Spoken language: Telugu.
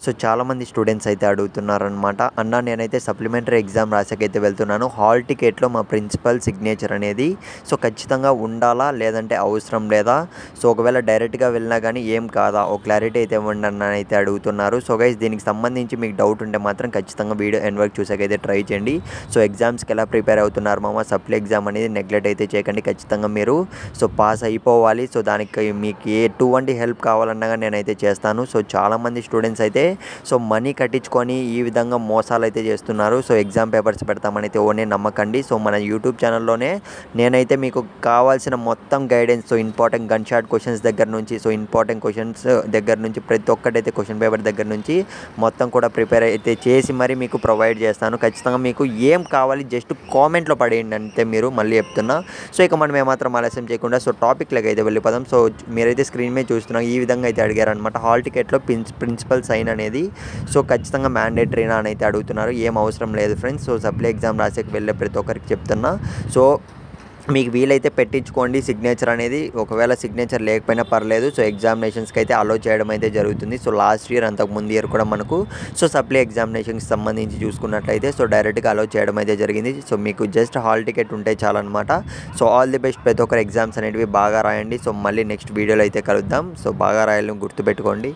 సో చాలామంది స్టూడెంట్స్ అయితే అడుగుతున్నారనమాట. అన్న నేనైతే సప్లిమెంటరీ ఎగ్జామ్ రాసాకైతే వెళ్తున్నాను. హాల్ టికెట్‌లో మా ప్రిన్సిపల్ సిగ్నేచర్ అనేది సో ఖచ్చితంగా ఉండాలా? లేదంటే అవసరం లేదా? సో ఒకవేళ డైరెక్ట్‌గా వెళ్ళినా గానీ ఏం కాదా? ఒక క్లారిటీ అయితే ఇవ్వండి అన్న అయితే అడుగుతున్నారు. సో గైస్ దీనికి సంబంధించి మీకు డౌట్ ఉంటే మాత్రం ఖచ్చితంగా వీడియో ఎండ్ వరకు చూసాకైతే ట్రై చేయండి. సో ఎగ్జామ్స్‌కి ఎలా ప్రిపేర్ అవుతున్నారు మామ? సప్లీ ఎగ్జామ్ అనేది నెగ్లెక్ట్ అయితే చేయకండి. ఖచ్చితంగా మీరు సో పాస్ అయిపోవాలి. సో దానికి మీకు ఎటువంటి హెల్ప్ కావాలన్నా గానీ నేనైతే చేస్తాను. సో చాలామంది స్టూడెంట్స్ అయితే సో మనీ కట్టించుకొని ఈ విధంగా మోసాలు అయితే చేస్తున్నారు. సో ఎగ్జామ్ పేపర్స్ పెడతామని అయితే ఓనే నమ్మకండి. సో మన యూట్యూబ్ ఛానల్లోనే నేనైతే మీకు కావాల్సిన మొత్తం guidance so important gun shot questions దగ్గర నుంచి సో ఇంపార్టెంట్ క్వశ్చన్స్ దగ్గర నుంచి ప్రతి ఒక్కటైతే క్వశ్చన్ పేపర్ దగ్గర నుంచి మొత్తం కూడా ప్రిపేర్ అయితే చేసి మరి మీకు ప్రొవైడ్ చేస్తాను. ఖచ్చితంగా మీకు ఏం కావాలి జస్ట్ కామెంట్లో పడేయండి అంతే. మీరు మళ్ళీ చెప్తున్నా. సో ఇక మనం ఏమాత్రం ఆలస్యం చేయకుండా సో టాపిక్లోకి అయితే వెళ్ళిపోదాం. సో మీరైతే స్క్రీన్ మీద చూస్తున్నాం ఈ విధంగా అయితే అడిగారనమాట. హాల్ టికెట్లో ప్రిన్సిపల్ సైన్ అనేది సో ఖచ్చితంగా మ్యాండేటరీనా అని అయితే అడుగుతున్నారు. ఏం అవసరం లేదు ఫ్రెండ్స్. సో సప్లీ ఎగ్జామ్ రాసేకి వెళ్ళే ప్రతి ఒక్కరికి చెప్తున్నా. సో మీకు వీలైతే పెట్టించుకోండి సిగ్నేచర్ అనేది. ఒకవేళ సిగ్నేచర్ లేకపోయినా పర్లేదు. సో ఎగ్జామినేషన్స్కి అయితే అలో చేయడం అయితే జరుగుతుంది. సో లాస్ట్ ఇయర్ అంతకు ముందు ఇయర్ కూడా మనకు సో సప్లీ ఎగ్జామినేషన్కి సంబంధించి చూసుకున్నట్లయితే సో డైరెక్ట్గా అలో చేయడం అయితే జరిగింది. సో మీకు జస్ట్ హాల్ టికెట్ ఉంటే చాలన్నమాట. So all the best. ప్రతి ఒక్కరు ఎగ్జామ్స్ అనేటివి బాగా రాయండి. సో మళ్ళీ నెక్స్ట్ వీడియోలో అయితే కలుద్దాం. సో బాగా రాయాలని గుర్తుపెట్టుకోండి.